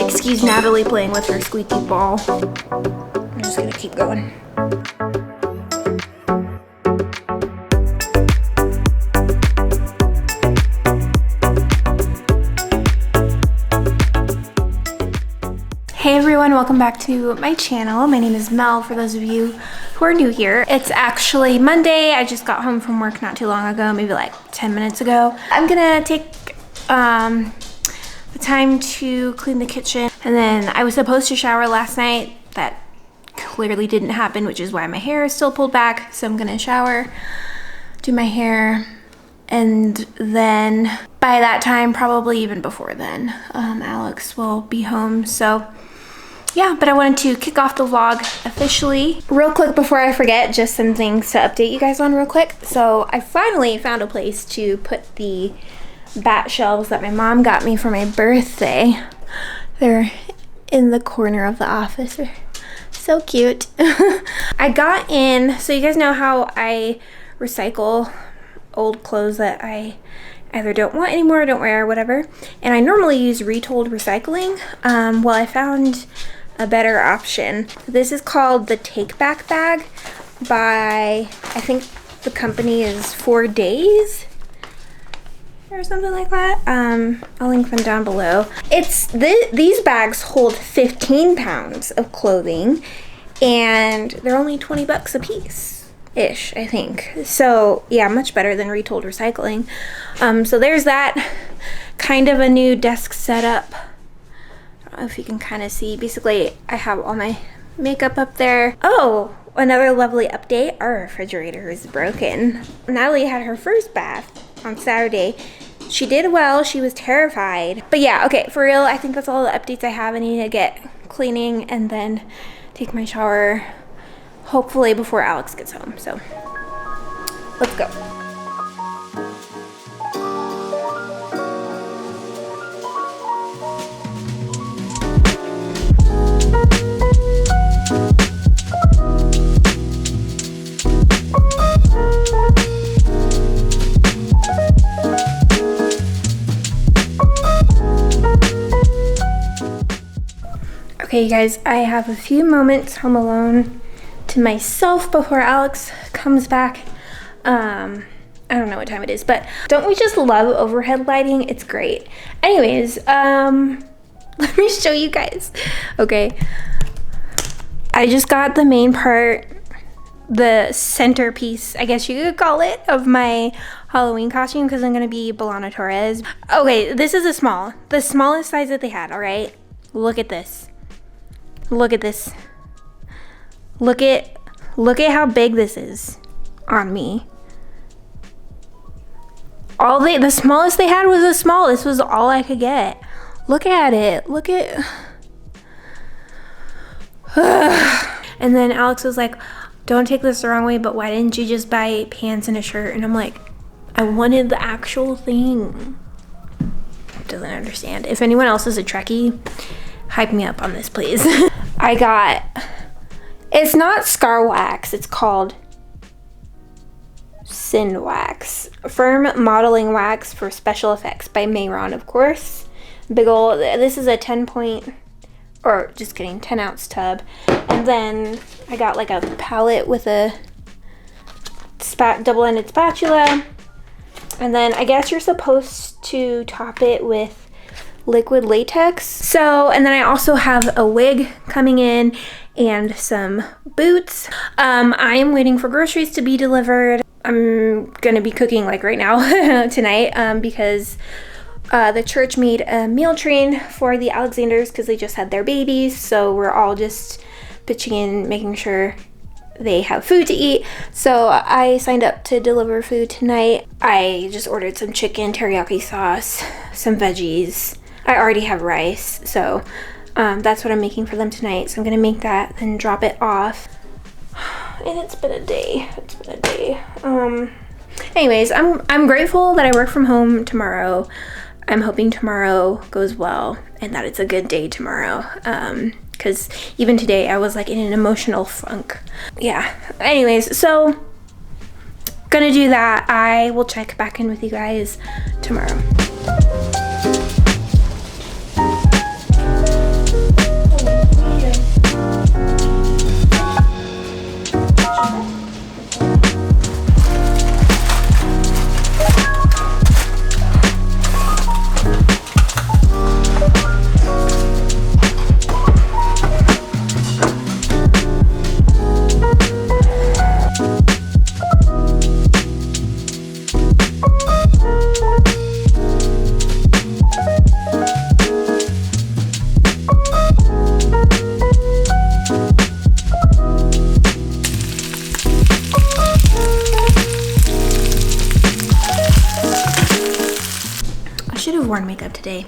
Excuse Natalie playing with her squeaky ball. I'm just gonna keep going. Hey everyone, welcome back to my channel. My name is Mel, for those of you who are new here. It's actually Monday. I just got home from work not too long ago, maybe like 10 minutes ago. I'm gonna take the time to clean the kitchen, and then I was supposed to shower last night. That clearly didn't happen, which is why my hair is still pulled back. So I'm gonna shower, do my hair, and then by that time, probably even before then, Alex will be home. So yeah, but I wanted to kick off the vlog officially. Real quick before I forget, just some things to update you guys on real quick. So I finally found a place to put the bat shelves that my mom got me for my birthday. They're in the corner of the office. They're so cute. I got in, so you guys know how I recycle old clothes that I either don't want anymore or don't wear or whatever. And I normally use retold recycling. Well, I found a better option. This is called the Take Back Bag by, I think the company is 4 Days or something like that. I'll link them down below. It's these bags hold 15 pounds of clothing, and they're only 20 bucks a piece ish, I think. So yeah, much better than retold recycling. So there's that. Kind of a new desk setup. I don't know if you can kind of see. Basically, I have all my makeup up there. Oh, another lovely update. Our refrigerator is broken. Natalie had her first bath on Saturday. She did well. She was terrified. But yeah, okay, for real, I think that's all the updates I have. I need to get cleaning and then take my shower, hopefully before Alex gets home. So let's go. Okay, you guys, I have a few moments home alone to myself before Alex comes back. I don't know what time it is, but don't we just love overhead lighting? It's great. Anyways, let me show you guys. Okay, I just got the main part, the centerpiece, I guess you could call it, of my Halloween costume, because I'm gonna be Belana Torres. Okay, this is the smallest size that they had. All right, look at this. Look at this. Look at how big this is on me. The smallest they had was a small. This was all I could get. Look at it. Look at. And then Alex was like, "Don't take this the wrong way, but why didn't you just buy pants and a shirt?" And I'm like, I wanted the actual thing. Doesn't understand. If anyone else is a Trekkie, hype me up on this, please. I got, it's not Scar Wax, it's called Sin Wax. Firm Modeling Wax for Special Effects by Mayron, of course. Big ol', this is a 10 ounce tub. And then I got like a palette with a double-ended spatula. And then I guess you're supposed to top it with liquid latex. So, and then I also have a wig coming in and some boots. I am waiting for groceries to be delivered. I'm gonna be cooking like right now tonight because the church made a meal train for the Alexanders because they just had their babies. So we're all just pitching in, making sure they have food to eat. So I signed up to deliver food tonight. I just ordered some chicken, teriyaki sauce, some veggies. I already have rice, so that's what I'm making for them tonight. So I'm gonna make that and drop it off. And it's been a day. Anyways, I'm grateful that I work from home tomorrow. I'm hoping tomorrow goes well and that it's a good day tomorrow. Because even today I was like in an emotional funk. Yeah. Anyways, so gonna do that. I will check back in with you guys tomorrow. makeup today.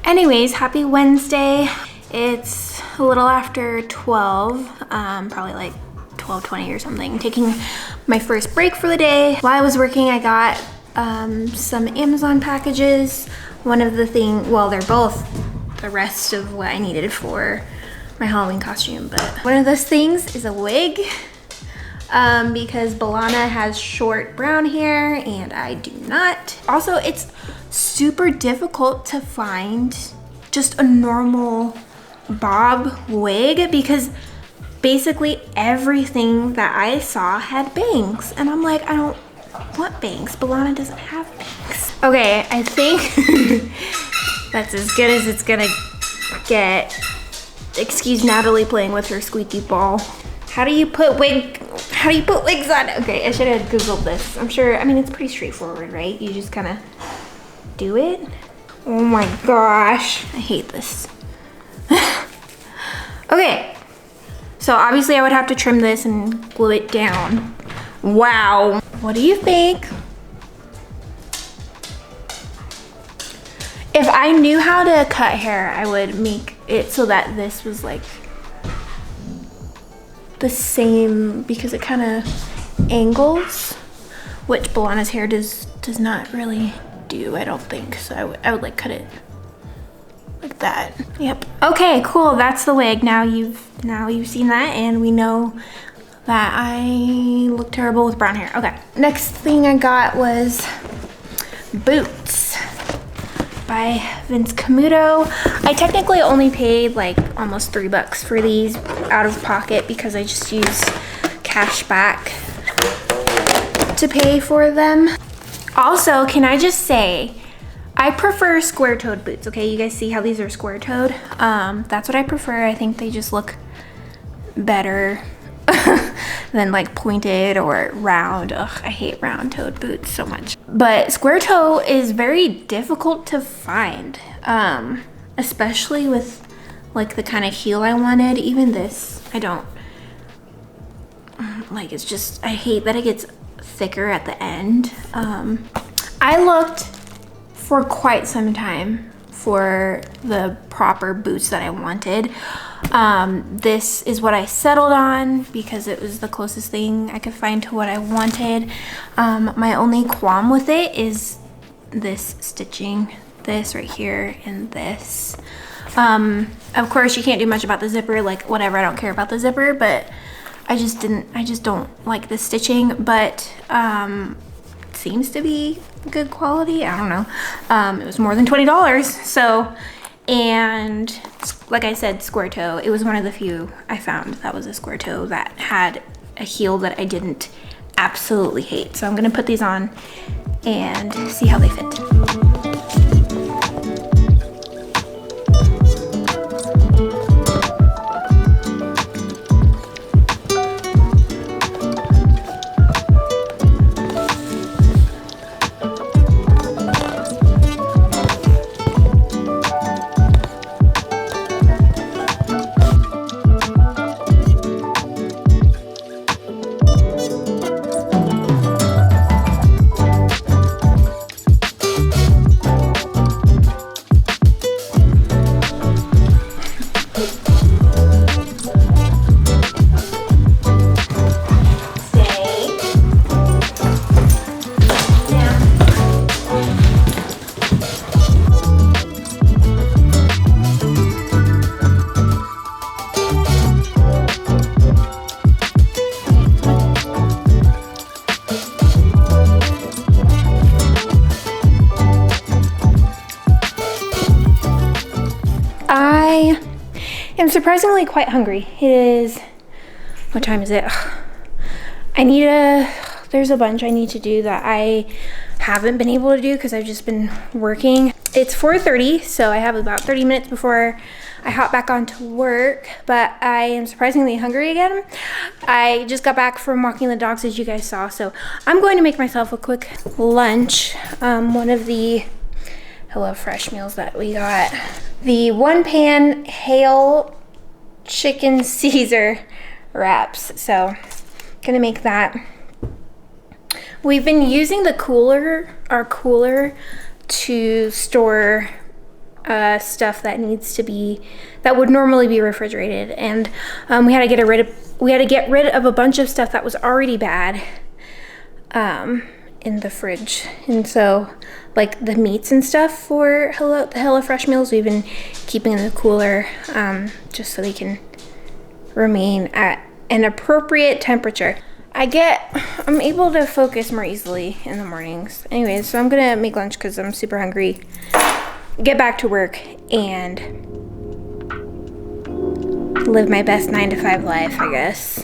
Anyways, happy Wednesday. It's a little after 12, probably like 12:20 or something. Taking my first break for the day. While I was working, I got some Amazon packages. One of the well, they're both the rest of what I needed for my Halloween costume, but one of those things is a wig because Balana has short brown hair and I do not. Also, it's super difficult to find just a normal bob wig because basically everything that I saw had bangs, and I'm like, I don't want bangs. Balana doesn't have bangs. Okay, I think that's as good as it's gonna get. Excuse Natalie playing with her squeaky ball. How do you put wigs on? Okay, I should have Googled this. I'm sure, I mean, it's pretty straightforward, right? You just kind of do it. Oh my gosh, I hate this. Okay, so obviously I would have to trim this and glue it down. Wow, what do you think? If I knew how to cut hair, I would make it so that this was like the same, because it kind of angles, which Balana's hair does not really do, I don't think. So I would like cut it like that. Yep. Okay, cool. That's the wig. Now you've seen that, and we know that I look terrible with brown hair. Okay. Next thing I got was boots by Vince Camuto. I technically only paid like almost $3 for these out of pocket because I just use cash back to pay for them. Also, can I just say, I prefer square-toed boots, okay? You guys see how these are square-toed? That's what I prefer. I think they just look better than like pointed or round. Ugh, I hate round-toed boots so much. But square toe is very difficult to find, especially with like the kind of heel I wanted. Even this, I don't like. It's just, I hate that it gets thicker at the end. I looked for quite some time for the proper boots that I wanted. This is what I settled on because it was the closest thing I could find to what I wanted. My only qualm with it is this stitching, this right here and this. Of course you can't do much about the zipper, like whatever, I don't care about the zipper, but I just don't like the stitching, but it seems to be good quality. I don't know. It was more than $20, so. And like I said, square toe, it was one of the few I found that was a square toe that had a heel that I didn't absolutely hate. So I'm gonna put these on and see how they fit. I'm surprisingly quite hungry. It is, what time is it? There's a bunch I need to do that I haven't been able to do because I've just been working. It's 4:30, so I have about 30 minutes before I hop back onto work, but I am surprisingly hungry again. I just got back from walking the dogs, as you guys saw, so I'm going to make myself a quick lunch. One of the HelloFresh meals that we got. The one pan Hale chicken Caesar wraps. So gonna make that. We've been using our cooler to store stuff that would normally be refrigerated, and we had to get rid of a bunch of stuff that was already bad in the fridge. And so like the meats and stuff for the HelloFresh meals, we've been keeping in the cooler just so they can remain at an appropriate temperature. I'm able to focus more easily in the mornings. Anyways, so I'm gonna make lunch because I'm super hungry, get back to work, and live my best 9-to-5 life, I guess.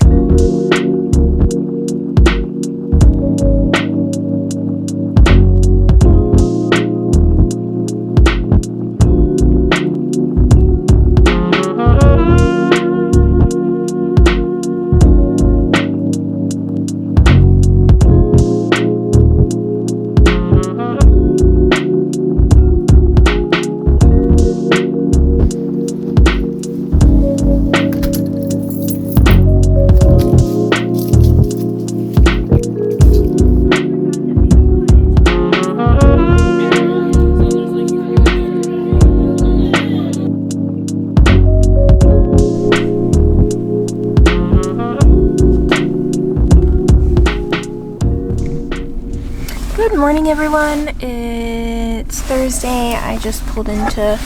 Good morning, everyone. It's Thursday. I just pulled into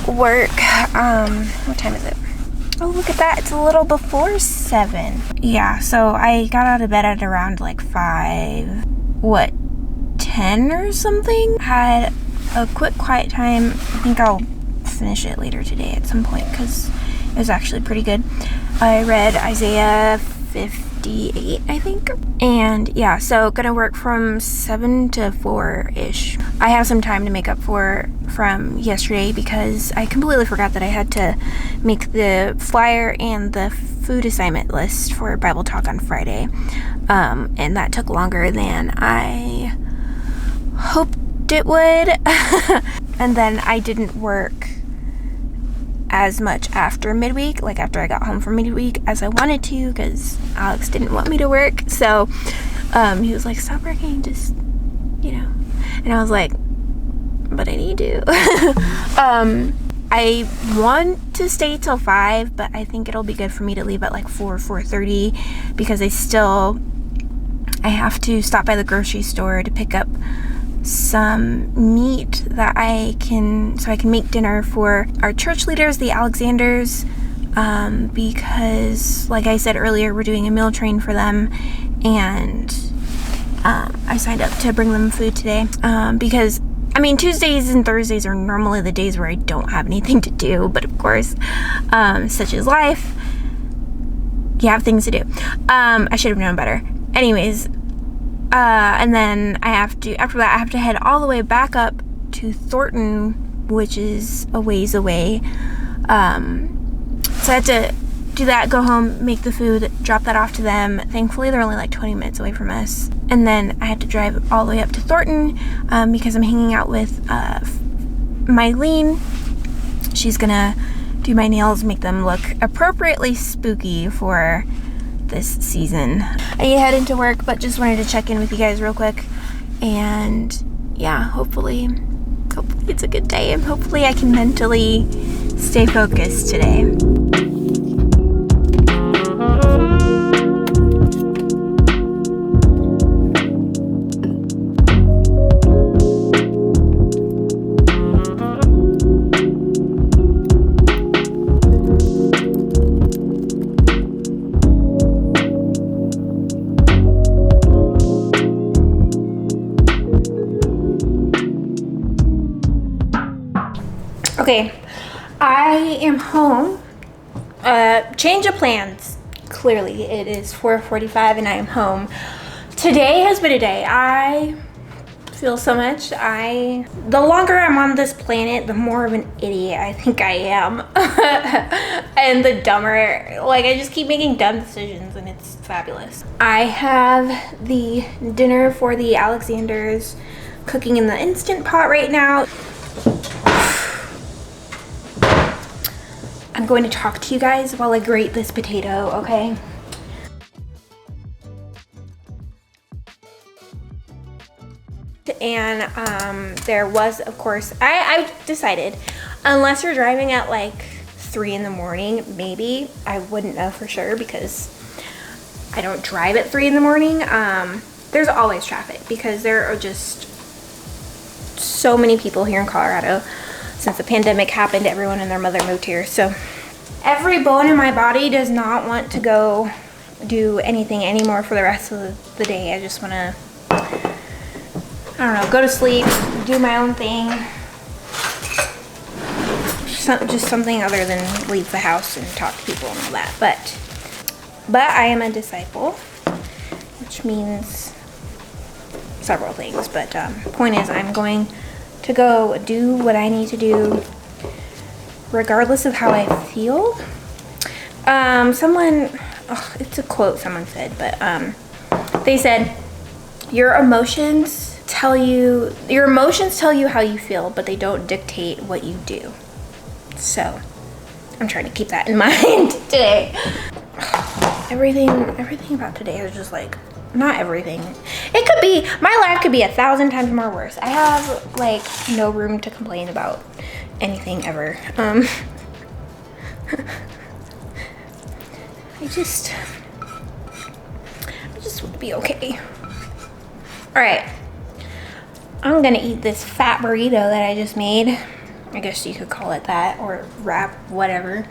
work. What time is it? Oh, look at that. It's a little before 7. Yeah, so I got out of bed at around like 10 or something. Had a quick quiet time. I think I'll finish it later today at some point because it was actually pretty good. I read Isaiah 58, I think. And yeah, so gonna work from 7 to 4-ish. I have some time to make up from yesterday because I completely forgot that I had to make the flyer and the food assignment list for Bible Talk on Friday. And that took longer than I hoped it would. And then I didn't work as much after midweek, like after I got home from midweek, as I wanted to, because Alex didn't want me to work. So he was like, stop working, just, and I was like, but I need to. I want to stay till 5, but I think it'll be good for me to leave at like 4:30 because I have to stop by the grocery store to pick up some meat that I can make dinner for our church leaders, the Alexanders, because like I said earlier, we're doing a meal train for them, and I signed up to bring them food today because Tuesdays and Thursdays are normally the days where I don't have anything to do, but of course, such is life, you have things to do. I should have known better. Anyways, and then after that, I have to head all the way back up to Thornton, which is a ways away. So I have to do that, go home, make the food, drop that off to them. Thankfully, they're only like 20 minutes away from us. And then I had to drive all the way up to Thornton because I'm hanging out with Mylene. She's gonna do my nails, make them look appropriately spooky for this season. I need to head into work, but just wanted to check in with you guys real quick. And yeah, hopefully it's a good day, and hopefully I can mentally stay focused today. Okay, I am home. Change of plans. Clearly, it is 4:45 and I am home. Today has been a day. I feel so much. The longer I'm on this planet, the more of an idiot I think I am. And the dumber, like I just keep making dumb decisions, and it's fabulous. I have the dinner for the Alexanders cooking in the Instant Pot right now. I'm going to talk to you guys while I grate this potato, okay? and there was, of course, I decided, unless you're driving at like 3 in the morning, maybe, I wouldn't know for sure because I don't drive at 3 in the morning. There's always traffic because there are just so many people here in Colorado. Since the pandemic happened, everyone and their mother moved here. So every bone in my body does not want to go do anything anymore for the rest of the day. I just want to, I don't know, go to sleep, do my own thing. Just something other than leave the house and talk to people and all that. But I am a disciple, which means several things. But point is, I'm going to go do what I need to do regardless of how I feel. It's a quote someone said, but they said, your emotions tell you how you feel, but they don't dictate what you do. So I'm trying to keep that in mind today. Everything about today is just like, not everything. It could be, my life could be 1,000 times more worse. I have like no room to complain about anything ever. I just want to be okay. All right, I'm gonna eat this fat burrito that I just made. I guess you could call it that, or wrap, whatever.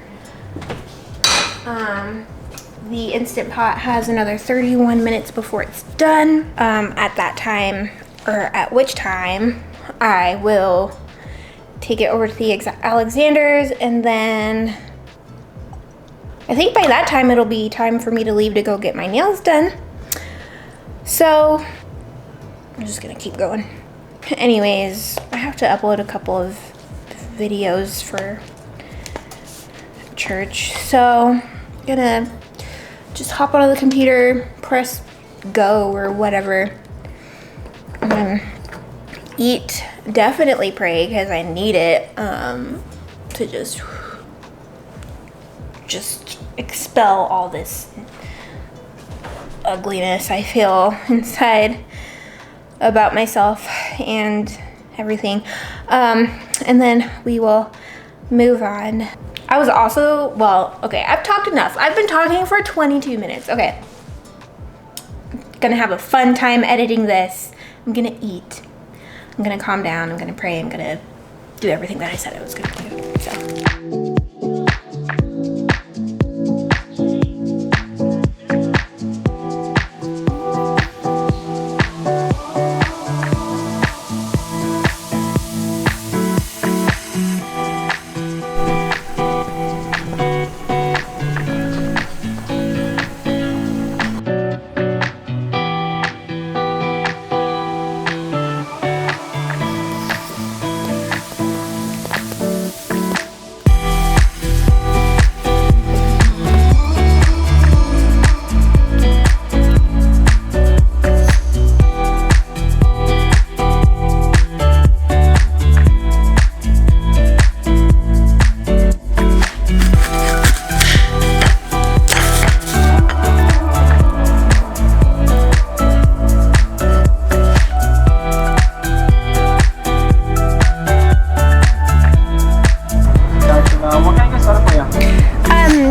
The Instant Pot has another 31 minutes before it's done. At that time, or at which time, I will take it over to the Alexander's, and then I think by that time it'll be time for me to leave to go get my nails done. So I'm just gonna keep going. Anyways, I have to upload a couple of videos for church, so I'm gonna just hop on the computer, press go or whatever, and then eat, definitely pray because I need it to just expel all this ugliness I feel inside about myself and everything. And then we will move on. I was also, well, okay, I've talked enough. I've been talking for 22 minutes. Okay. I'm gonna have a fun time editing this. I'm gonna eat. I'm gonna calm down. I'm gonna pray. I'm gonna do everything that I said I was gonna do. So.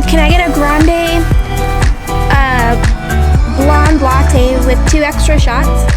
Can I get a grande blonde latte with 2 extra shots?